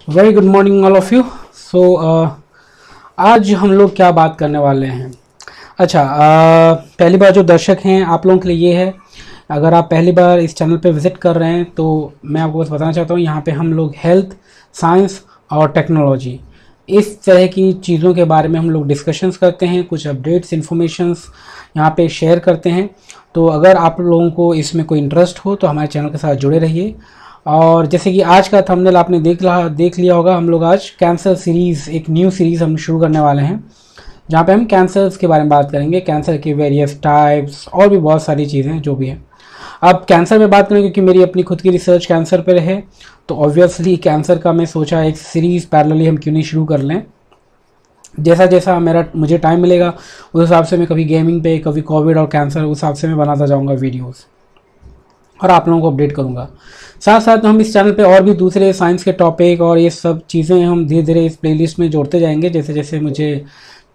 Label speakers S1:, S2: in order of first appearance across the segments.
S1: Very good morning all of you. So आज हम लोग क्या बात करने वाले हैं। अच्छा, पहली बार जो दर्शक हैं आप लोगों के लिए ये है, अगर आप पहली बार इस चैनल पे विज़िट कर रहे हैं तो मैं आपको बस बताना चाहता हूँ, यहाँ पे हम लोग हेल्थ, साइंस और टेक्नोलॉजी इस तरह की चीज़ों के बारे में हम लोग डिस्कशंस करते हैं, कुछ अपडेट्स इन्फॉर्मेशंस यहाँ पे शेयर करते हैं। तो अगर आप लोगों को इसमें कोई इंटरेस्ट हो तो हमारे चैनल के साथ जुड़े रहिए। और जैसे कि आज का थंबनेल आपने देख लिया होगा, हम लोग आज कैंसर सीरीज़, एक न्यू सीरीज़ हम शुरू करने वाले हैं जहाँ पे हम कैंसर्स के बारे में बात करेंगे, कैंसर के वेरियस टाइप्स और भी बहुत सारी चीज़ें जो भी हैं। अब कैंसर में बात करें क्योंकि मेरी अपनी खुद की रिसर्च कैंसर पर है, तो ऑब्वियसली कैंसर का मैं सोचा एक सीरीज़ पैरेलली हम क्यों नहीं शुरू कर लें। जैसा जैसा मुझे टाइम मिलेगा उस हिसाब से मैं कभी गेमिंग पे, कभी कोविड और कैंसर, उस हिसाब से मैं बनाता जाऊँगा वीडियोज़ और आप लोगों को अपडेट करूँगा। साथ साथ हम इस चैनल पे और भी दूसरे साइंस के टॉपिक और ये सब चीज़ें हम धीरे धीरे इस प्लेलिस्ट में जोड़ते जाएंगे जैसे जैसे मुझे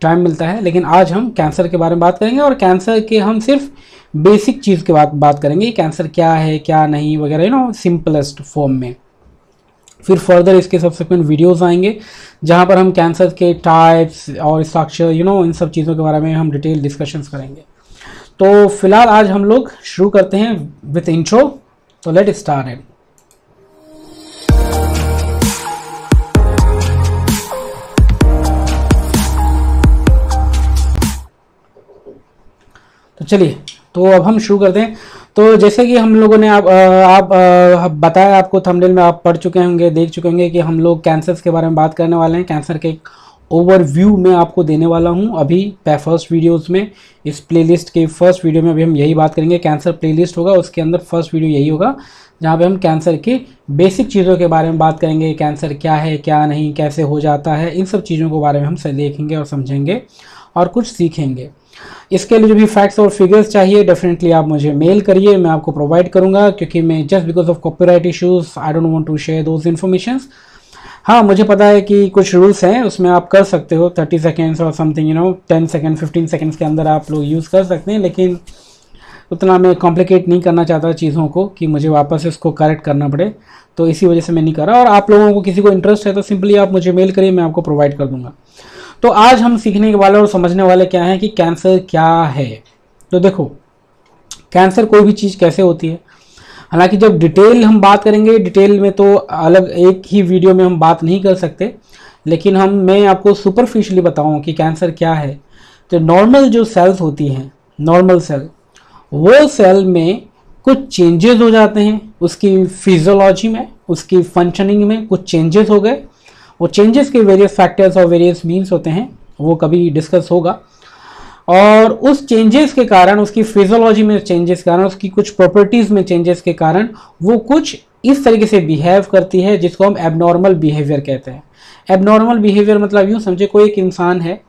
S1: टाइम मिलता है। लेकिन आज हम कैंसर के बारे में बात करेंगे और कैंसर के हम सिर्फ बेसिक चीज़ के बात करेंगे, कैंसर क्या है क्या नहीं वगैरह, सिंपलेस्ट फॉर्म में। फिर फर्दर इसके सब्सिक्वेंट वीडियोस आएंगे जहाँ पर हम कैंसर के टाइप्स और स्ट्रक्चर इन सब चीज़ों के बारे में हम डिटेल डिस्कशंस करेंगे। तो फिलहाल आज हम लोग शुरू करते हैं विथ इंट्रो। तो लेट स्टार्ट इट। तो चलिए, तो अब हम शुरू करते हैं। तो जैसे कि हम लोगों ने आप बताया, आपको थंबनेल में आप पढ़ चुके होंगे, देख चुके होंगे कि हम लोग कैंसर्स के बारे में बात करने वाले हैं। कैंसर के एक ओवरव्यू मैं आपको देने वाला हूं अभी फर्स्ट वीडियोस में। इस प्लेलिस्ट के फर्स्ट वीडियो में अभी हम यही बात करेंगे। कैंसर प्लेलिस्ट होगा, उसके अंदर फर्स्ट वीडियो यही होगा जहाँ पे हम कैंसर के बेसिक चीज़ों के बारे में बात करेंगे। कैंसर क्या है, क्या नहीं, कैसे हो जाता है, इन सब चीज़ों के बारे में हम देखेंगे और समझेंगे और कुछ सीखेंगे। इसके लिए जो भी फैक्ट्स और फिगर्स चाहिए डेफिनेटली आप मुझे मेल करिए, मैं आपको प्रोवाइड करूंगा, क्योंकि मैं just because of copyright issues I don't want to share those informations. हाँ, मुझे पता है कि कुछ रूल्स हैं, उसमें आप कर सकते हो 30 सेकेंड्स और समथिंग 10 सेकेंड 15 सेकेंड्स के अंदर आप लोग यूज़ कर सकते हैं, लेकिन उतना मैं कॉम्प्लिकेट नहीं करना चाहता चीज़ों को कि मुझे वापस इसको करेक्ट करना पड़े, तो इसी वजह से मैं नहीं कर रहा। और आप लोगों को किसी को इंटरेस्ट है तो सिंपली आप मुझे मेल करिए, मैं आपको प्रोवाइड कर दूंगा। तो आज हम सीखने के वाले और समझने वाले क्या है कि कैंसर क्या है। तो देखो, कैंसर कोई भी चीज़ कैसे होती है, हालांकि जब डिटेल हम बात करेंगे, डिटेल में तो अलग एक ही वीडियो में हम बात नहीं कर सकते, लेकिन मैं आपको सुपरफिशियली बताऊं कि कैंसर क्या है। तो नॉर्मल जो सेल्स होती हैं, नॉर्मल सेल, वो सेल में कुछ चेंजेस हो जाते हैं, उसकी फिजियोलॉजी में, उसकी फंक्शनिंग में कुछ चेंजेस हो गए। वो चेंजेस के वेरियस फैक्टर्स और वेरियस मीन्स होते हैं, वो कभी डिस्कस होगा। और उस चेंजेस के कारण, उसकी फिजियोलॉजी में चेंजेस के कारण, उसकी कुछ प्रॉपर्टीज में चेंजेस के कारण वो कुछ इस तरीके से बिहेव करती है जिसको हम एबनॉर्मल बिहेवियर कहते हैं। एबनॉर्मल बिहेवियर मतलब यूँ समझे, कोई एक इंसान है,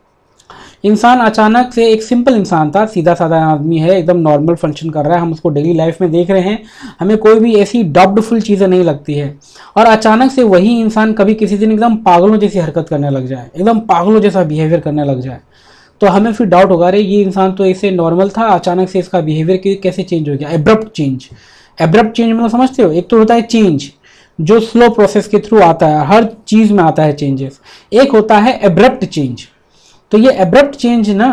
S1: इंसान अचानक से, एक सिंपल इंसान था, सीधा साधा आदमी है, एकदम नॉर्मल फंक्शन कर रहा है, हम उसको डेली लाइफ में देख रहे हैं, हमें कोई भी ऐसी डॉप्डफुल चीज़ें नहीं लगती है, और अचानक से वही इंसान कभी किसी दिन एकदम पागलों जैसी हरकत करने लग जाए, एकदम पागलों जैसा बिहेवियर करने लग जाए, तो हमें फिर डाउट होगा, अरे ये इंसान तो ऐसे नॉर्मल था, अचानक से इसका बिहेवियर कैसे चेंज हो गया। एब्रप्ट चेंज, एब्रप्ट चेंज मतलब समझते हो, एक तो होता है चेंज जो स्लो प्रोसेस के थ्रू आता है, हर चीज़ में आता है चेंजेस, एक होता है एब्रप्ट चेंज। तो ये एब्रप्ट चेंज ना,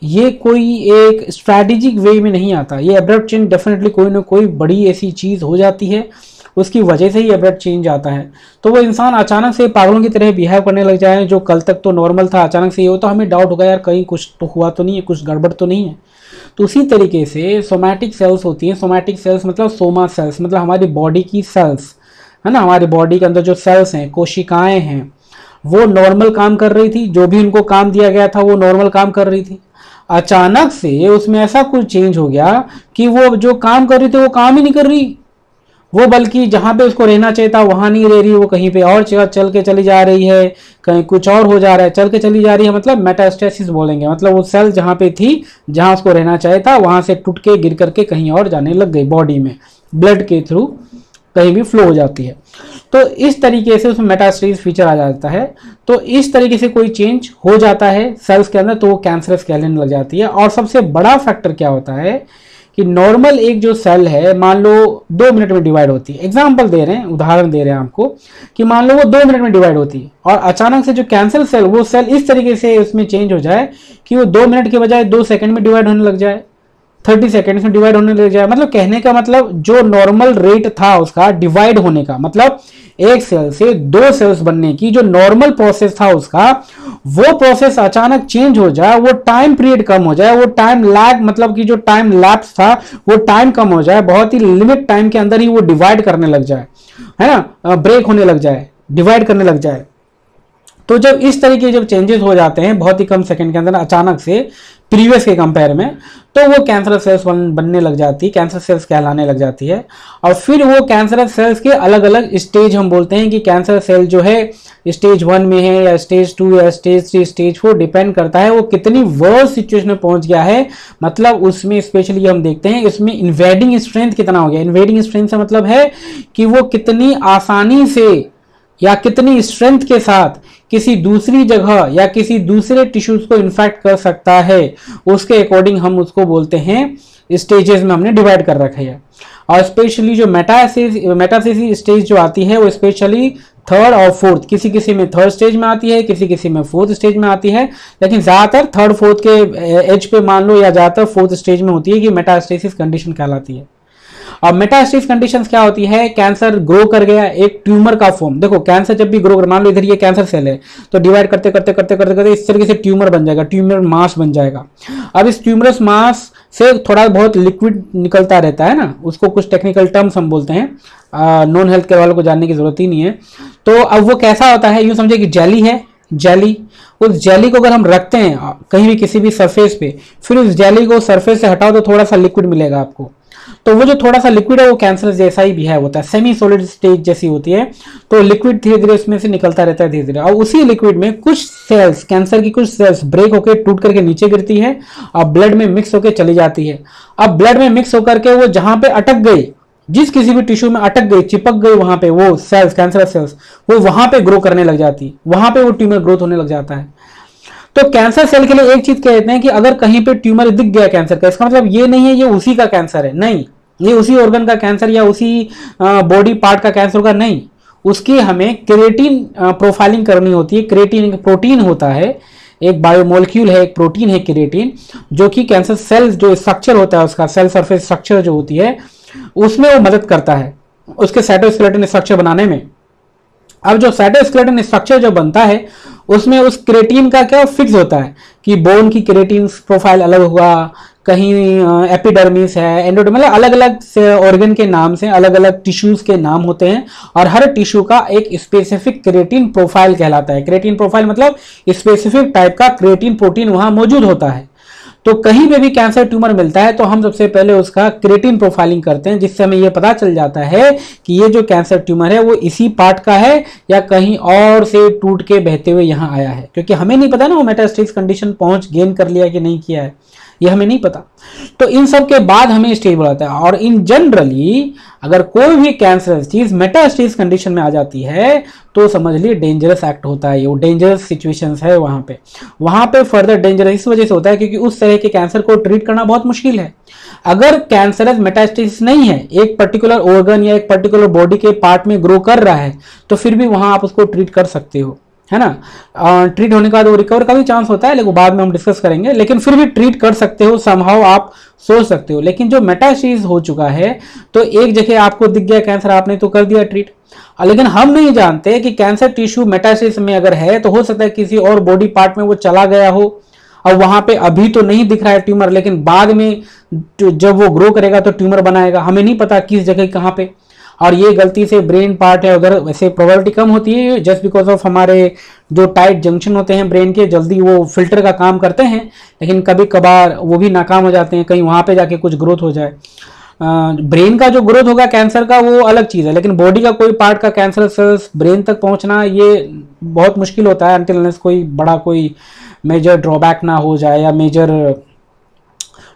S1: ये कोई एक स्ट्रैटेजिक वे में नहीं आता, ये एब्रप्ट चेंज डेफिनेटली कोई ना कोई बड़ी ऐसी चीज़ हो जाती है, उसकी वजह से ही एब्रप्ट चेंज आता है। तो वो इंसान अचानक से पागलों की तरह बिहेव करने लग जाए, जो कल तक तो नॉर्मल था अचानक से ये हो, तो हमें डाउट होगा, यार कहीं कुछ तो हुआ तो नहीं है, कुछ गड़बड़ तो नहीं है। तो उसी तरीके से सोमैटिक सेल्स होती हैं। सोमैटिक सेल्स मतलब सोमा सेल्स, मतलब हमारी बॉडी की सेल्स है ना, हमारी बॉडी के अंदर जो सेल्स हैं, कोशिकाएं हैं, वो नॉर्मल काम कर रही थी, जो भी उनको काम दिया गया था वो नॉर्मल काम कर रही थी। अचानक से उसमें ऐसा कुछ चेंज हो गया कि वो जो काम कर रही थी वो काम ही नहीं कर रही, वो बल्कि जहाँ पे उसको रहना चाहिए था वहाँ नहीं रह रही, वो कहीं पे और चल के चली जा रही है, कहीं कुछ और हो जा रहा है, चल के चली जा रही है, मतलब मेटास्टेसिस बोलेंगे, मतलब वो सेल जहाँ पे थी, जहाँ उसको रहना चाहिए था, वहाँ से टूट के गिर करके कहीं और जाने लग गई, बॉडी में ब्लड के थ्रू कहीं भी फ्लो हो जाती है। तो इस तरीके से उसमें मेटास्टेसिस फीचर आ जाता है। तो इस तरीके से कोई चेंज हो जाता है सेल्स के अंदर, तो वो कैंसरस कहलाने लग जाती है। और सबसे बड़ा फैक्टर क्या होता है कि नॉर्मल एक जो सेल है मान लो 2 मिनट में डिवाइड होती है, एग्जांपल दे रहे हैं, उदाहरण दे रहे हैं आपको कि मान लो वो 2 मिनट में डिवाइड होती है और अचानक से जो कैंसर सेल वो सेल इस तरीके से उसमें चेंज हो जाए कि वो 2 मिनट के बजाय 2 सेकंड में डिवाइड होने लग जाए, 30 सेकेंड्स में डिवाइड होने लग जाए। मतलब कहने का मतलब जो नॉर्मल रेट था उसका डिवाइड होने का, मतलब एक सेल से 2 सेल्स बनने की जो नॉर्मल प्रोसेस था उसका, वो प्रोसेस अचानक चेंज हो जाए, वो टाइम पीरियड कम हो जाए, वो टाइम लैग मतलब कि जो टाइम लैप्स था वो टाइम कम हो जाए, बहुत ही लिमिट टाइम के अंदर ही वो डिवाइड करने लग जाए, है ना, ब्रेक होने लग जाए, डिवाइड करने लग जाए। तो जब इस तरीके जब चेंजेस हो जाते हैं बहुत ही कम सेकंड के अंदर अचानक से प्रीवियस के कंपेयर में, तो वो कैंसर सेल्स बनने लग जाती है, कैंसर सेल्स कहलाने लग जाती है। और फिर वो कैंसर सेल्स के अलग अलग स्टेज हम बोलते हैं कि कैंसर सेल जो है स्टेज 1 में है या स्टेज 2 या स्टेज 3 स्टेज 4, डिपेंड करता है वो कितनी वर्स्ट सिचुएशन में पहुंच गया है। मतलब उसमें स्पेशली हम देखते हैं इसमें इन्वेडिंग स्ट्रेंथ कितना हो गया। इन्वेडिंग स्ट्रेंथ से मतलब है कि वो कितनी आसानी से या कितनी स्ट्रेंथ के साथ किसी दूसरी जगह या किसी दूसरे टिश्यूज को इन्फेक्ट कर सकता है, उसके अकॉर्डिंग हम उसको बोलते हैं स्टेजेस में हमने डिवाइड कर रखा है। और स्पेशली जो मेटास्टेसिस स्टेज जो आती है वो स्पेशली 3rd और 4th, किसी किसी में 3rd स्टेज में आती है, किसी किसी में 4th स्टेज में आती है, लेकिन ज्यादातर 3rd 4th के एज पे मान लो या ज्यादातर 4th स्टेज में होती है कि मेटास्टेसिस कंडीशन कहलाती है। अब मेटास्टेसिस कंडीशंस क्या होती है, कैंसर ग्रो कर गया, एक ट्यूमर का फॉर्म। देखो कैंसर जब भी ग्रो कर, मान लो इधर ये कैंसर सेल है तो डिवाइड करते करते करते करते करते इस तरीके से ट्यूमर बन जाएगा, ट्यूमर मास बन जाएगा। अब इस ट्यूमरस मास से थोड़ा बहुत लिक्विड निकलता रहता है ना, उसको कुछ टेक्निकल टर्म्स हम बोलते हैं, नॉन हेल्थ केयर वालों को जानने की जरूरत ही नहीं है। तो अब वो कैसा होता है, यूं समझे कि जेली है, जेली, उस जेली को अगर हम रखते हैं कहीं भी किसी भी सरफेस पे, फिर उस जेली को सरफेस से हटाओ तो थोड़ा सा लिक्विड मिलेगा आपको। तो वो जो थोड़ा सा लिक्विड है वो कैंसर जैसा ही बिहेव होता है, सेमी सॉलिड स्टेज जैसी होती है। तो लिक्विड धीरे धीरे उसमें से निकलता रहता है धीरे धीरे, और उसी लिक्विड में कुछ सेल्स, कैंसर की कुछ सेल्स ब्रेक होकर टूट करके नीचे गिरती है और ब्लड में मिक्स होकर चली जाती है। अब ब्लड में मिक्स होकर के वो जहां पे अटक गई, जिस किसी भी टिश्यू में अटक गई, चिपक गई, वहां पे वो सेल्स, कैंसर सेल्स, वो वहां पे ग्रो करने लग जाती, वहां पे वो ट्यूमर ग्रोथ होने लग जाता है। तो कैंसर सेल के लिए एक चीज कहते हैं कि अगर कहीं पे ट्यूमर दिख गया कैंसर का, इसका मतलब ये नहीं है ये उसी का कैंसर है, नहीं, ये उसी ऑर्गन का कैंसर या उसी बॉडी पार्ट का कैंसर का नहीं, उसकी हमें क्रिएटिन प्रोफाइलिंग करनी होती है। क्रिएटिन एक प्रोटीन होता है, एक बायोमोलिक्यूल है, एक प्रोटीन है क्रिएटिन, जो कि कैंसर सेल जो स्ट्रक्चर होता है उसका, सेल सरफेस स्ट्रक्चर जो होती है उसमें वो मदद करता है उसके साइटोस्केलेटन स्ट्रक्चर बनाने में। अब जो साइटोस्केलेटन स्ट्रक्चर जो बनता है उसमें उस क्रिएटिन का क्या फिक्स होता है कि बोन की क्रिएटिन प्रोफाइल अलग होगा, कहीं एपिडर्मिस है, एंडोडर्मिस, मतलब अलग अलग ऑर्गन के नाम से अलग अलग टिश्यूज के नाम होते हैं और हर टिश्यू का एक स्पेसिफिक क्रिएटिन प्रोफाइल कहलाता है। क्रिएटिन प्रोफाइल मतलब स्पेसिफिक टाइप का क्रिएटिन प्रोटीन वहां मौजूद होता है। तो कहीं पे भी कैंसर ट्यूमर मिलता है तो हम सबसे पहले उसका क्रिएटिन प्रोफाइलिंग करते हैं, जिससे हमें यह पता चल जाता है कि ये जो कैंसर ट्यूमर है वो इसी पार्ट का है या कहीं और से टूट के बहते हुए यहाँ आया है, क्योंकि हमें नहीं पता ना वो मेटास्टेसिस कंडीशन पहुंच गेन कर लिया कि नहीं किया है, ये हमें नहीं पता। तो इन सब के बाद हमें स्टेज बुलाता है। और इन जनरली अगर कोई भी कैंसर चीज मेटास्टेसिस कंडीशन में आ जाती है तो समझ लिए डेंजरस एक्ट होता है, वो डेंजरस सिचुएशंस है वहां पे फर्दर डेंजरस इस वजह से होता है क्योंकि उस तरह के कैंसर को ट्रीट करना बहुत मुश्किल है। अगर कैंसरस मेटास्टेसिस नहीं है, एक पर्टिकुलर ऑर्गन या एक पर्टिकुलर बॉडी के पार्ट में ग्रो कर रहा है, तो फिर भी वहां आप उसको ट्रीट कर सकते हो, है ना। ट्रीट होने के बाद वो रिकवर का भी चांस होता है, लेकिन बाद में हम डिस्कस करेंगे, लेकिन फिर भी ट्रीट कर सकते हो, समहाउ आप सोच सकते हो। लेकिन जो मेटास्टेसिस हो चुका है तो एक जगह आपको दिख गया कैंसर, आपने तो कर दिया ट्रीट, लेकिन हम नहीं जानते कि कैंसर टिश्यू मेटास्टेसिस में अगर है तो हो सकता है किसी और बॉडी पार्ट में वो चला गया हो और वहां पे अभी तो नहीं दिख रहा है ट्यूमर, लेकिन बाद में जब वो ग्रो करेगा तो ट्यूमर बनाएगा, हमें नहीं पता किस जगह कहां पे। और ये गलती से ब्रेन पार्ट है उधर, वैसे प्रोबेबिलिटी कम होती है जस्ट बिकॉज ऑफ हमारे जो टाइट जंक्शन होते हैं ब्रेन के, जल्दी वो फिल्टर का काम करते हैं, लेकिन कभी कभार वो भी नाकाम हो जाते हैं, कहीं वहां पे जाके कुछ ग्रोथ हो जाए। ब्रेन का जो ग्रोथ होगा कैंसर का वो अलग चीज है, लेकिन बॉडी का कोई पार्ट का कैंसर सेल्स ब्रेन तक पहुंचना ये बहुत मुश्किल होता है अनटिल अनलेस कोई बड़ा कोई मेजर ड्रॉबैक ना हो जाए या मेजर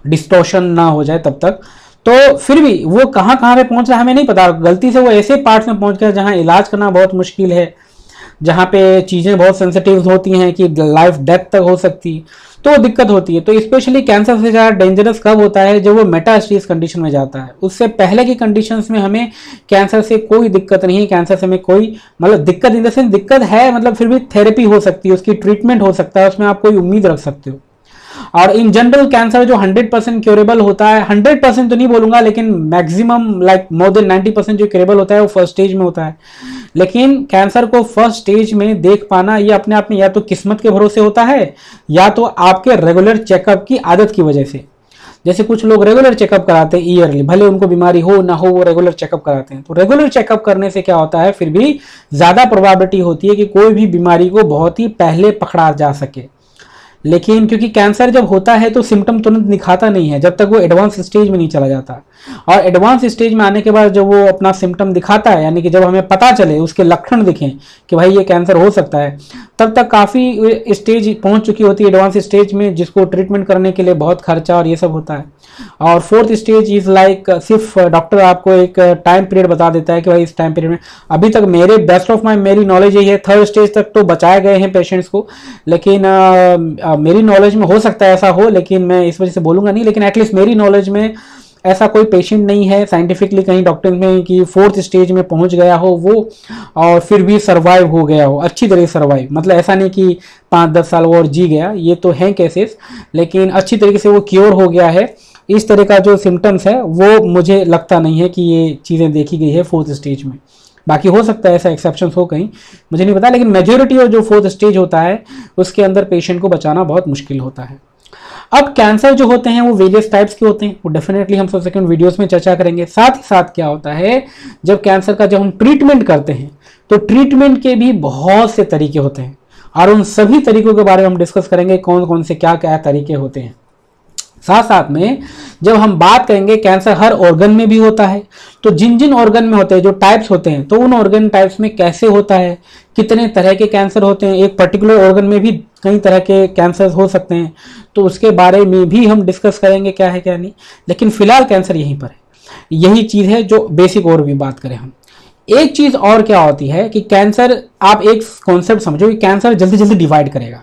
S1: डिस्टॉर्शन ना हो जाए तब तक। तो फिर भी वो कहाँ पे पहुंच रहा है हमें नहीं पता, गलती से वो ऐसे पार्ट्स में पहुंच गया जहां इलाज करना बहुत मुश्किल है। जहाँ पे चीज़ें बहुत सेंसिटिव होती हैं कि लाइफ डेथ तक हो सकती है, तो दिक्कत होती है। तो स्पेशली कैंसर से ज़्यादा डेंजरस कब होता है, जब वो मेटास्टेज कंडीशन में जाता है। उससे पहले की कंडीशंस में हमें कैंसर से कोई दिक्कत नहीं है, कैंसर से हमें कोई मतलब दिक्कत इन द सेंस दिक्कत है, मतलब फिर भी थेरेपी हो सकती है, उसकी ट्रीटमेंट हो सकता है, उसमें आप कोई उम्मीद रख सकते हो। और इन जनरल कैंसर जो 100% क्योरेबल होता है, 100% तो नहीं बोलूंगा, लेकिन मैक्सिमम लाइक मोर देन 90% जो क्योरेबल होता है वो फर्स्ट स्टेज में होता है। लेकिन कैंसर को फर्स्ट स्टेज में देख पाना ये अपने आप में या तो किस्मत के भरोसे होता है, या तो आपके रेगुलर चेकअप की आदत की वजह से। जैसे कुछ लोग रेगुलर चेकअप कराते हैं ईयरली, भले उनको बीमारी हो ना हो वो रेगुलर चेकअप कराते हैं। तो रेगुलर चेकअप करने से क्या होता है, फिर भी ज्यादा प्रोबेबिलिटी होती है कि कोई भी बीमारी को बहुत ही पहले पकड़ा जा सके। लेकिन क्योंकि कैंसर जब होता है तो सिम्टम तुरंत दिखाता नहीं है, जब तक वो एडवांस स्टेज में नहीं चला जाता। और एडवांस स्टेज में आने के बाद जब वो अपना सिम्टम दिखाता है, यानी कि जब हमें पता चले, उसके लक्षण दिखें कि भाई ये कैंसर हो सकता है, तब तक काफ़ी स्टेज पहुंच चुकी होती है एडवांस स्टेज में, जिसको ट्रीटमेंट करने के लिए बहुत खर्चा और ये सब होता है। और फोर्थ स्टेज इज लाइक सिर्फ डॉक्टर आपको एक टाइम पीरियड बता देता है कि भाई इस टाइम पीरियड में, अभी तक मेरे बेस्ट ऑफ मेरी नॉलेज यही है, थर्ड स्टेज तक तो बचाए गए हैं पेशेंट्स को। लेकिन मेरी नॉलेज में हो सकता है ऐसा हो, लेकिन मैं इस वजह से बोलूंगा नहीं, लेकिन एटलीस्ट मेरी नॉलेज में ऐसा कोई पेशेंट नहीं है साइंटिफिकली कहीं डॉक्टर में कि फोर्थ स्टेज में पहुंच गया हो वो और फिर भी सरवाइव हो गया हो अच्छी तरह से सरवाइव। मतलब ऐसा नहीं कि 5-10 साल और जी गया, ये तो हैं केसेस, लेकिन अच्छी तरीके से वो क्योर हो गया है। इस तरह का जो सिम्टम्स है वो मुझे लगता नहीं है कि ये चीज़ें देखी गई है फोर्थ स्टेज में। बाकी हो सकता है ऐसा एक्सेप्शन हो कहीं, मुझे नहीं पता, लेकिन मेजोरिटी ऑफ जो फोर्थ स्टेज होता है उसके अंदर पेशेंट को बचाना बहुत मुश्किल होता है। अब कैंसर जो होते हैं वो वेरियस टाइप्स के होते हैं, वो डेफिनेटली हम सब्सिक्वेंट वीडियोस में चर्चा करेंगे। साथ ही साथ क्या होता है, जब कैंसर का जब हम ट्रीटमेंट करते हैं तो ट्रीटमेंट के भी बहुत से तरीके होते हैं, और उन सभी तरीकों के बारे में हम डिस्कस करेंगे, कौन कौन से क्या क्या तरीके होते हैं। साथ साथ में जब हम बात करेंगे कैंसर हर ऑर्गन में भी होता है, तो जिन जिन ऑर्गन में होते हैं जो टाइप्स होते हैं, तो उन ऑर्गन टाइप्स में कैसे होता है, कितने तरह के कैंसर होते हैं, एक पर्टिकुलर ऑर्गन में भी कई तरह के कैंसर हो सकते हैं, तो उसके बारे में भी हम डिस्कस करेंगे क्या है क्या नहीं। लेकिन फिलहाल कैंसर यहीं पर है, यही चीज़ है जो बेसिक। और भी बात करें हम, एक चीज़ और क्या होती है कि कैंसर, आप एक कॉन्सेप्ट समझो कि कैंसर जल्दी जल्दी डिवाइड करेगा,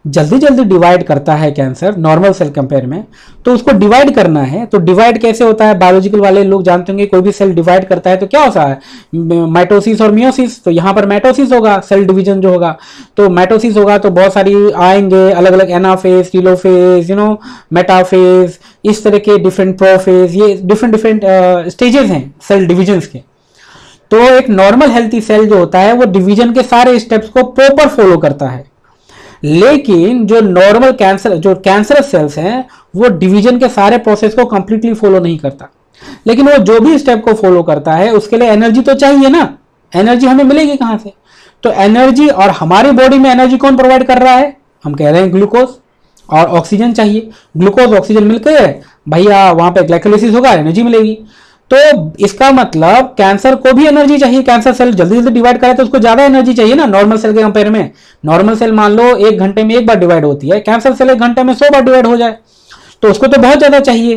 S1: जल्दी जल्दी डिवाइड करता है कैंसर नॉर्मल सेल कंपेयर में। तो उसको डिवाइड करना है, तो डिवाइड कैसे होता है, बायोलॉजिकल वाले लोग जानते होंगे, कोई भी सेल डिवाइड करता है तो क्या होता है, माइटोसिस और मियोसिस। तो यहाँ पर माइटोसिस होगा, सेल डिवीजन जो होगा, तो माइटोसिस होगा तो बहुत सारी आएंगे अलग अलग एनाफेज, टीलोफेज, मेटाफेज, इस तरह के डिफरेंट प्रोफेज, ये डिफरेंट डिफरेंट स्टेजेस हैं सेल डिविजन के। तो एक नॉर्मल हेल्थी सेल जो होता है वो डिवीजन के सारे स्टेप्स को प्रॉपर फॉलो करता है, लेकिन जो नॉर्मल कैंसर, जो कैंसरस सेल्स हैं, वो डिवीजन के सारे प्रोसेस को कंप्लीटली फॉलो नहीं करता। लेकिन वो जो भी स्टेप को फॉलो करता है उसके लिए एनर्जी तो चाहिए ना, एनर्जी हमें मिलेगी कहां से, तो एनर्जी, और हमारी बॉडी में एनर्जी कौन प्रोवाइड कर रहा है, हम कह रहे हैं ग्लूकोज और ऑक्सीजन चाहिए। ग्लूकोज ऑक्सीजन मिलकर भैया वहां पे ग्लाइकोलाइसिस होगा, एनर्जी मिलेगी। तो इसका मतलब कैंसर को भी एनर्जी चाहिए, कैंसर सेल जल्दी जल्दी डिवाइड करे तो उसको ज्यादा एनर्जी चाहिए ना नॉर्मल सेल के कंपेयर में। नॉर्मल सेल मान लो 1 घंटे में 1 बार डिवाइड होती है, कैंसर सेल 1 घंटे में 100 बार डिवाइड हो जाए, तो उसको तो बहुत ज्यादा चाहिए,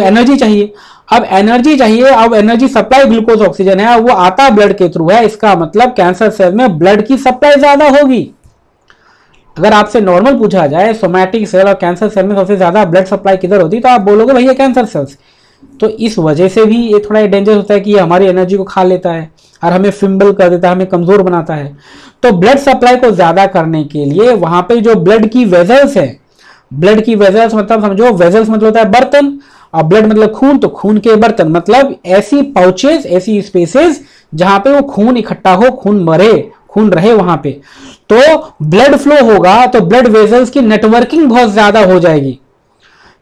S1: एनर्जी चाहिए। अब एनर्जी चाहिए, अब एनर्जी सप्लाई ग्लूकोज ऑक्सीजन है, वो आता ब्लड के थ्रू है, इसका मतलब कैंसर सेल में ब्लड की सप्लाई ज्यादा होगी। अगर आपसे नॉर्मल पूछा जाए सोमैटिक सेल और कैंसर सेल में सबसे ज्यादा ब्लड सप्लाई किधर होती, तो आप बोलोगे भैया कैंसर सेल्स। तो इस वजह से भी ये थोड़ा डेंजर होता है कि ये हमारी एनर्जी को खा लेता है और हमें फिम्बल कर देता है, हमें कमजोर बनाता है। तो ब्लड सप्लाई को ज्यादा करने के लिए वहां पे जो ब्लड की वेजल्स है, ब्लड की वेजल्स मतलब समझो, वेजल्स मतलब होता है बर्तन, और ब्लड मतलब खून, तो खून के बर्तन मतलब ऐसी पाउचेस, ऐसी स्पेसेस जहां पे वो खून इकट्ठा हो, खून मरे, खून रहे वहां पे, तो ब्लड फ्लो होगा, तो ब्लड वेजल्स की नेटवर्किंग बहुत ज्यादा हो जाएगी।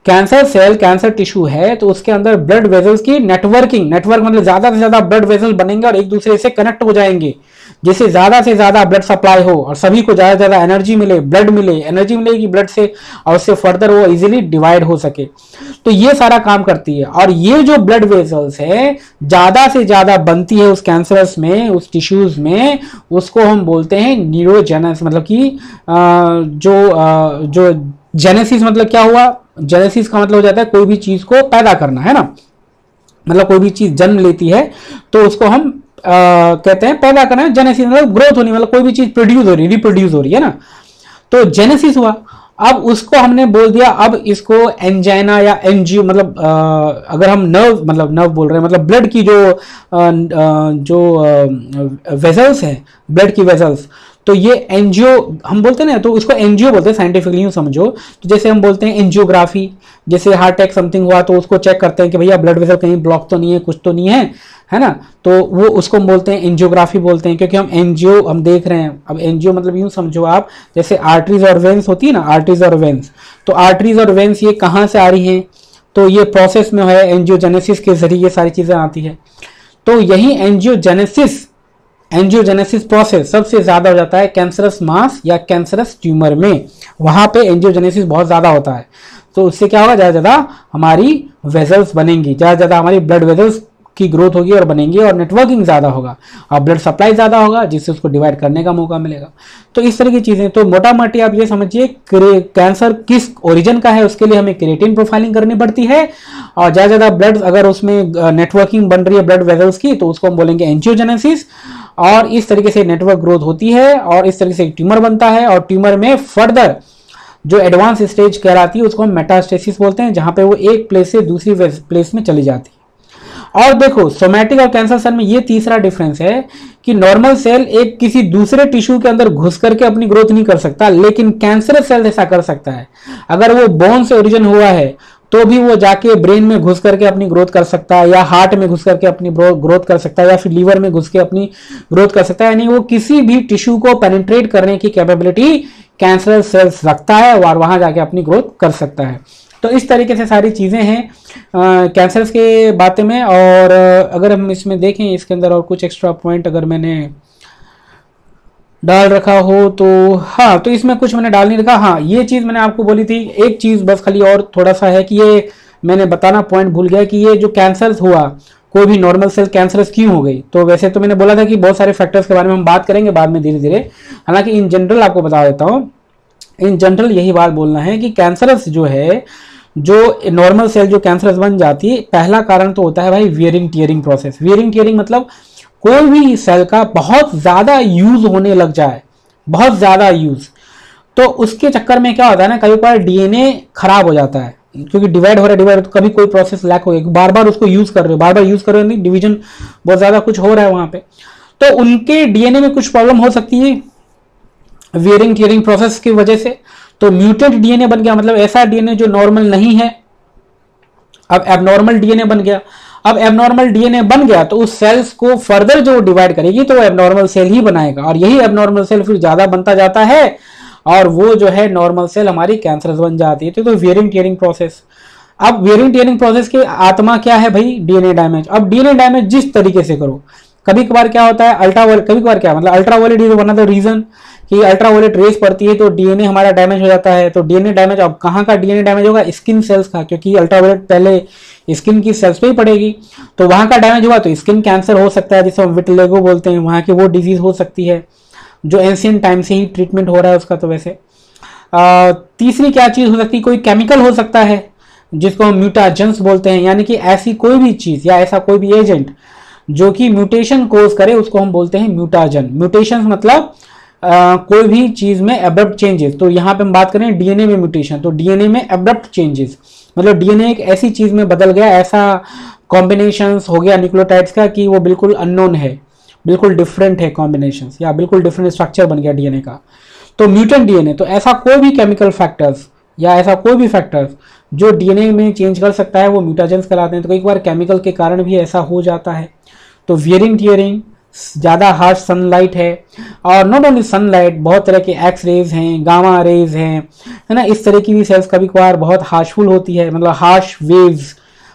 S1: कैंसर सेल, कैंसर टिश्यू है तो उसके अंदर ब्लड वेजल्स की नेटवर्किंग, नेटवर्क मतलब ज्यादा से ज्यादा ब्लड वेजल बनेंगे और एक दूसरे से कनेक्ट हो जाएंगे, जिससे ज्यादा से ज्यादा ब्लड सप्लाई हो और सभी को ज्यादा से ज्यादा एनर्जी मिले, ब्लड मिले, एनर्जी मिलेगी ब्लड से, और उससे फर्दर वो इजीली डिवाइड हो सके। तो ये सारा काम करती है। और ये जो ब्लड वेजल्स है ज्यादा से ज्यादा बनती है उस कैंसरस में, उस टिश्यूज में, उसको हम बोलते हैं न्यूरोजेनेसिस। मतलब कि जो जेनेसिस मतलब क्या हुआ, जेनेसिस का मतलब हो जाता है कोई भी चीज को पैदा करना, है ना। मतलब कोई भी चीज जन्म लेती है तो उसको हम कहते हैं पैदा करना, जेनेसिस मतलब ग्रोथ होनी, मतलब कोई भी चीज प्रोड्यूस हो रही, रिप्रोड्यूस हो रही है ना, तो जेनेसिस हुआ। अब उसको हमने बोल दिया, अब इसको एंजाइना या एनजीओ, मतलब अगर हम नर्व, मतलब नर्व बोल रहे हैं, मतलब ब्लड की जो वेजल्स हैं, ब्लड की वेजल्स, तो ये एनजीओ हम बोलते हैं ना, तो इसको एनजीओ बोलते हैं साइंटिफिकली यूं समझो। तो जैसे हम बोलते हैं एंजियोग्राफी, जैसे हार्ट अटैक समथिंग हुआ तो उसको चेक करते हैं कि भैया ब्लड वेसल कहीं ब्लॉक तो नहीं है, कुछ तो नहीं है ना, तो वो उसको हम बोलते हैं एंजियोग्राफी बोलते हैं, क्योंकि हम एनजीओ हम देख रहे हैं। अब एनजीओ मतलब यूं समझो आप, जैसे आर्टरीज और वेन्स होती है ना, आर्टरीज और वेन्स, तो आर्टरीज और वेन्स ये कहाँ से आ रही हैं, तो ये प्रोसेस में है, एंजियोजेनेसिस के जरिए ये सारी चीजें आती है। तो यही एंजियोजेनेसिस प्रोसेस सबसे ज्यादा हो जाता है कैंसरस मास या कैंसरस ट्यूमर में, वहां पे एंजियोजेनेसिस बहुत ज्यादा होता है। तो उससे क्या होगा, ज्यादा ज्यादा हमारी वेजल्स बनेंगी, ज्यादा ज्यादा हमारी ब्लड वेजल्स की ग्रोथ होगी और बनेंगी, और नेटवर्किंग ज्यादा होगा और ब्लड सप्लाई ज्यादा होगा, जिससे उसको डिवाइड करने का मौका मिलेगा। तो इस तरह की चीजें, तो मोटा मोटी आप ये समझिए कैंसर किस ओरिजिन का है उसके लिए हमें क्रिएटिन प्रोफाइलिंग करनी पड़ती है, और ज्यादा ज्यादा ब्लड अगर उसमें नेटवर्किंग बन रही है ब्लड वेजल्स की, तो उसको हम बोलेंगे एंजियोजेनेसिस। और इस तरीके से नेटवर्क ग्रोथ होती है और इस तरीके से ट्यूमर बनता है, और ट्यूमर में फर्दर जो एडवांस स्टेज कहलाती है उसको हम मेटास्टेसिस बोलते हैं, जहां पे वो एक प्लेस से दूसरी प्लेस में चली जाती है। और देखो सोमैटिक और कैंसर सेल में ये तीसरा डिफरेंस है कि नॉर्मल सेल एक किसी दूसरे टिश्यू के अंदर घुस करके अपनी ग्रोथ नहीं कर सकता, लेकिन कैंसर सेल ऐसा कर सकता है। अगर वो बोन से ओरिजिन हुआ है तो भी वो जाके ब्रेन में घुस करके अपनी ग्रोथ कर सकता है, या हार्ट में घुस करके अपनी ग्रोथ कर सकता है, या फिर लीवर में घुस के अपनी ग्रोथ कर सकता है। यानी वो किसी भी टिश्यू को पेनिट्रेट करने की कैपेबिलिटी कैंसर सेल्स रखता है और वहां जाके अपनी ग्रोथ कर सकता है। तो इस तरीके से सारी चीज़ें हैं कैंसर्स के बातें में। और अगर हम इसमें देखें इसके अंदर और कुछ एक्स्ट्रा पॉइंट अगर मैंने डाल रखा हो तो हाँ, तो इसमें कुछ मैंने डाल नहीं रखा। हाँ, ये चीज़ मैंने आपको बोली थी, एक चीज़ बस खाली और थोड़ा सा है कि ये मैंने बताना पॉइंट भूल गया कि ये जो कैंसर्स हुआ, कोई भी नॉर्मल सेल कैंसरस क्यों हो गई। तो वैसे तो मैंने बोला था कि बहुत सारे फैक्टर्स के बारे में हम बात करेंगे बाद में धीरे धीरे, हालांकि इन जनरल आपको बता देता हूँ। इन जनरल यही बात बोलना है कि कैंसरस जो है, जो नॉर्मल सेल जो कैंसरस बन जाती है, पहला कारण तो होता है भाई wearing tearing process. Wearing tearing मतलब कोई भी सेल का बहुत ज्यादा यूज होने लग जाए, बहुत ज्यादा यूज, तो उसके चक्कर में क्या होता है ना, कई बार डीएनए खराब हो जाता है, क्योंकि डिवाइड हो रहा है, तो कभी कोई प्रोसेस लैक हो गया, बार बार उसको यूज कर रहे हो, बार बार यूज कर रहे हो, नहीं डिवीजन बहुत ज्यादा कुछ हो रहा है वहां पे, तो उनके डीएनए में कुछ प्रॉब्लम हो सकती है वियरिंग टियरिंग प्रोसेस की वजह से। तो म्यूटेंट डीएनए बन गया, मतलब ऐसा डीएनए जो नॉर्मल नहीं है, अब एबनॉर्मल डीएनए बन गया। अब एबनॉर्मल डीएनए बन गया तो उस सेल्स को फर्दर जो डिवाइड करेगी तो एबनॉर्मल सेल ही बनाएगा, और यही एबनॉर्मल सेल फिर ज्यादा बनता जाता है और वो जो है नॉर्मल सेल हमारी कैंसरस बन जाती है। तो वियरिंग टियरिंग प्रोसेस। अब वियरिंग टियरिंग प्रोसेस की आत्मा क्या है भाई, डीएनए डैमेज। अब डीएनए डैमेज जिस तरीके से करो, कभी कभार क्या होता है अल्ट्रावायलेट, कभी कभार क्या मतलब ultraviolet is one of the reason कि अल्ट्रावायलेट रेस पड़ती है तो डीएनए हमारा डैमेज हो जाता है। तो डीएनए डैमेज, अब कहाँ का डीएनए डैमेज होगा, स्किन सेल्स का, क्योंकि अल्ट्रावायलेट पहले स्किन की सेल्स पे ही पड़ेगी, तो वहां का डैमेज हुआ तो स्किन कैंसर हो सकता है, जिसे हम विटिलिगो बोलते हैं, वहां की वो डिजीज हो सकती है जो एंशिएंट टाइम से ही ट्रीटमेंट हो रहा है उसका। तो वैसे तीसरी क्या चीज हो सकती है, कोई केमिकल हो सकता है जिसको हम म्यूटाजेंस बोलते हैं, यानी कि ऐसी कोई भी चीज या ऐसा कोई भी एजेंट जो कि म्यूटेशन कोज करे उसको हम बोलते हैं म्यूटाजन। म्यूटेशन मतलब कोई भी चीज में एब्रप्ट चेंजेस। तो यहाँ पे हम बात करें डीएनए में म्यूटेशन, तो डीएनए में एब्रप्ट चेंजेस मतलब डीएनए एक ऐसी चीज में बदल गया, ऐसा कॉम्बिनेशन हो गया न्यूक्लियोटाइड्स का कि वो बिल्कुल अननोन है, बिल्कुल डिफरेंट है कॉम्बिनेशन, या बिल्कुल डिफरेंट स्ट्रक्चर बन गया डीएनए का, तो म्यूटेंट डीएनए। तो ऐसा कोई भी केमिकल फैक्टर्स या ऐसा कोई भी फैक्टर्स जो डीएनए में चेंज कर सकता है वो म्यूटाजेंस कहलाते हैं। तो कई बार केमिकल के कारण भी ऐसा हो जाता है। तो वियरिंग टियरिंग, ज़्यादा हार्श सनलाइट है, और नॉट ओनली सनलाइट, बहुत तरह के एक्स रेज हैं, गामा रेज हैं, है ना, इस तरह की भी सेल्स कभी कभार बहुत हार्शफुल होती है, मतलब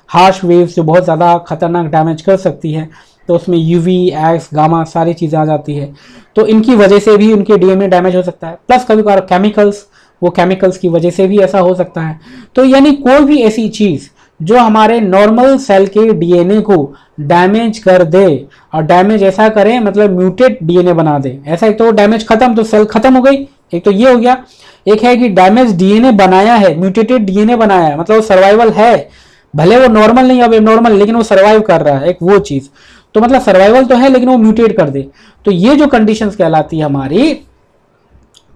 S1: हार्श वेव्स जो बहुत ज़्यादा खतरनाक डैमेज कर सकती है, तो उसमें यूवी एक्स गामा सारी चीज़ें आ जाती है, तो इनकी वजह से भी उनके डीएनए डैमेज हो सकता है। प्लस कभी कभार केमिकल्स, वो केमिकल्स की वजह से भी ऐसा हो सकता है। तो यानी कोई भी ऐसी चीज़ जो हमारे नॉर्मल सेल के डीएनए को डैमेज कर दे, और डैमेज ऐसा करे मतलब म्यूटेट डीएनए बना दे, ऐसा एक तो डैमेज खत्म, तो सेल खत्म हो गई, एक तो ये हो गया। एक है कि डैमेज डीएनए बनाया है, म्यूटेटेड डीएनए बनाया है, मतलब सर्वाइवल है, भले वो नॉर्मल नहीं अब एबनॉर्मल, लेकिन वो सर्वाइव कर रहा है, एक वो चीज। तो मतलब सर्वाइवल तो है लेकिन वो म्यूटेट कर दे, तो ये जो कंडीशंस कहलाती है हमारी,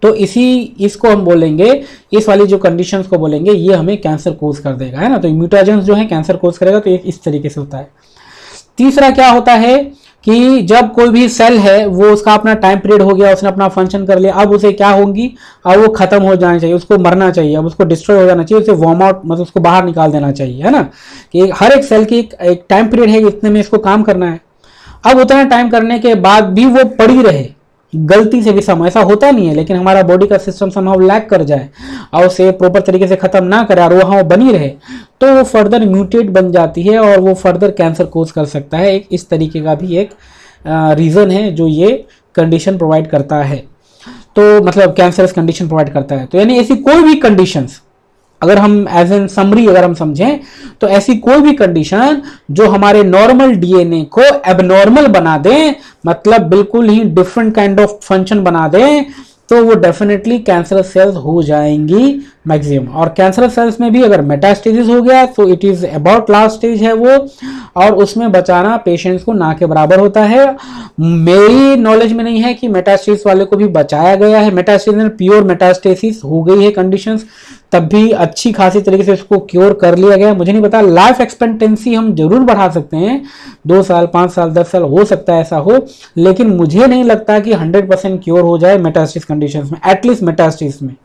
S1: तो इसको हम बोलेंगे, इस वाली जो कंडीशंस को बोलेंगे, ये हमें कैंसर कोज कर देगा, है ना। तो म्यूटेशंस जो है कैंसर कोज करेगा, तो एक इस तरीके से होता है। तीसरा क्या होता है कि जब कोई भी सेल है वो उसका अपना टाइम पीरियड हो गया, उसने अपना फंक्शन कर लिया, अब उसे क्या होंगी, अब वो खत्म हो जाना चाहिए, उसको मरना चाहिए, अब उसको डिस्ट्रॉय हो जाना चाहिए, उसे वॉर्म आउट मतलब उसको बाहर निकाल देना चाहिए, है ना। कि हर एक सेल की एक टाइम पीरियड है, इतने में इसको काम करना है। अब उतना टाइम करने के बाद भी वो पड़ी रहे, गलती से भी समय, ऐसा होता नहीं है, लेकिन हमारा बॉडी का सिस्टम समहाउ लैग कर जाए और उसे प्रॉपर तरीके से खत्म ना करे और वहाँ वो बनी रहे, तो वो फर्दर म्यूटेट बन जाती है और वो फर्दर कैंसर कोज कर सकता है। एक इस तरीके का भी एक रीज़न है जो ये कंडीशन प्रोवाइड करता है, तो मतलब कैंसरस कंडीशन प्रोवाइड करता है। तो यानी ऐसी कोई भी कंडीशंस, अगर हम एज एन समरी अगर हम समझें, तो ऐसी कोई भी कंडीशन जो हमारे नॉर्मल डीएनए को एबनॉर्मल बना दे, मतलब बिल्कुल ही डिफरेंट काइंड ऑफ फंक्शन बना दे, तो वो डेफिनेटली कैंसरस सेल्स हो जाएंगी मैक्सिमम। और कैंसरस सेल्स में भी अगर मेटास्टेसिस हो गया तो it is about last stage है वो, और उसमें बचाना पेशेंट्स को ना के बराबर होता है। मेरी नॉलेज में नहीं है कि मेटास्टेसिस वाले को भी बचाया गया है, मेटास्टेसिस प्योर मेटास्टेसिस हो गई है कंडीशंस, तब भी अच्छी खासी तरीके से उसको क्योर कर लिया गया, मुझे नहीं पता। लाइफ एक्सपेक्टेंसी हम जरूर बढ़ा सकते हैं, 2 साल 5 साल 10 साल हो सकता है ऐसा हो, लेकिन मुझे नहीं लगता कि 100% क्योर हो जाए मेटास्टेसिस कंडीशंस में, एटलीस्ट मेटास्टेसिस में।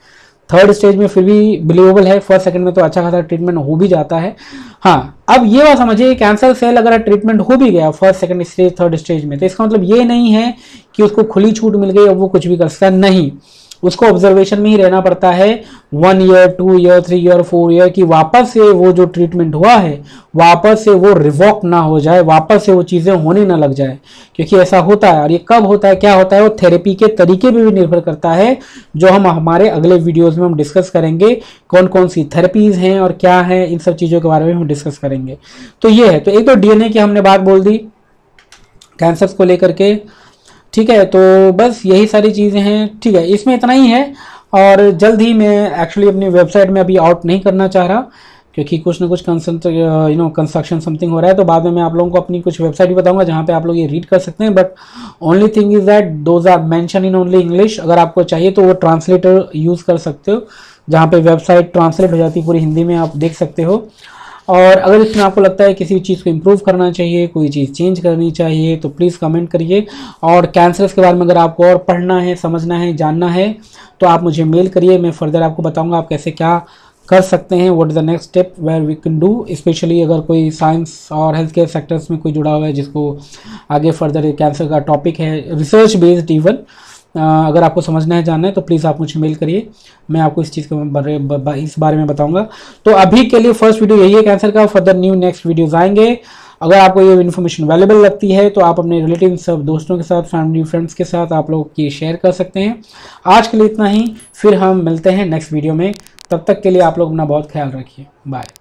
S1: थर्ड स्टेज में फिर भी बिलीवेबल है, फर्स्ट सेकंड में तो अच्छा खासा ट्रीटमेंट हो भी जाता है। हाँ, अब ये बात समझिए, कैंसर सेल अगर ट्रीटमेंट हो भी गया first second stage third stage में, तो इसका मतलब ये नहीं है कि उसको खुली छूट मिल गई और वो कुछ भी कर सकता है, नहीं। उसको ऑब्जर्वेशन में ही रहना पड़ता है 1 ईयर 2 ईयर 3 ईयर 4 ईयर, कि वापस से वो जो ट्रीटमेंट हुआ है वापस से वो रिवॉक ना हो जाए, वापस से वो चीज़ें होने ना लग जाए, क्योंकि ऐसा होता है। और ये कब होता है, क्या होता है, वो थेरेपी के तरीके पे भी निर्भर करता है, जो हम हमारे अगले वीडियोज में हम डिस्कस करेंगे, कौन कौन सी थेरेपीज हैं और क्या है, इन सब चीज़ों के बारे में हम डिस्कस करेंगे। तो ये है, तो एक तो डीएनए की हमने बात बोल दी कैंसर्स को लेकर के, ठीक है। तो बस यही सारी चीज़ें हैं, ठीक है, इसमें इतना ही है। और जल्द ही मैं एक्चुअली अपनी वेबसाइट में अभी आउट नहीं करना चाह रहा, क्योंकि कुछ ना कुछ कंस्ट्रक्शन समथिंग हो रहा है, तो बाद में मैं आप लोगों को अपनी कुछ वेबसाइट भी बताऊंगा जहाँ पे आप लोग ये रीड कर सकते हैं। But only thing is that those are mention in only English. अगर आपको चाहिए तो वो ट्रांसलेटर यूज़ कर सकते हो, जहाँ पे वेबसाइट ट्रांसलेट हो जाती है पूरी हिंदी में, आप देख सकते हो। और अगर इसमें आपको लगता है किसी चीज़ को इम्प्रूव करना चाहिए, कोई चीज़ चेंज करनी चाहिए, तो प्लीज़ कमेंट करिए। और कैंसर्स के बारे में अगर आपको और पढ़ना है, समझना है, जानना है, तो आप मुझे मेल करिए, मैं फर्दर आपको बताऊंगा आप कैसे क्या कर सकते हैं, what is the next step where we can do. Specially अगर कोई साइंस और हेल्थ केयर सेक्टर्स में कोई जुड़ा हुआ है जिसको आगे फर्दर कैंसर का टॉपिक है, रिसर्च बेस्ड इवन, अगर आपको समझना है, जानना है, तो प्लीज़ आप मुझे मेल करिए, मैं आपको इस चीज़ के इस बारे में बताऊंगा। तो अभी के लिए फर्स्ट वीडियो यही है कैंसर का, फर्दर न्यू नेक्स्ट वीडियोज़ आएंगे। अगर आपको ये इन्फॉर्मेशन वैल्यूएबल लगती है तो आप अपने रिलेटिव सब दोस्तों के साथ, फैमिली फ्रेंड्स के साथ आप लोग ये शेयर कर सकते हैं। आज के लिए इतना ही, फिर हम मिलते हैं नेक्स्ट वीडियो में, तब तक के लिए आप लोग अपना बहुत ख्याल रखिए, बाय।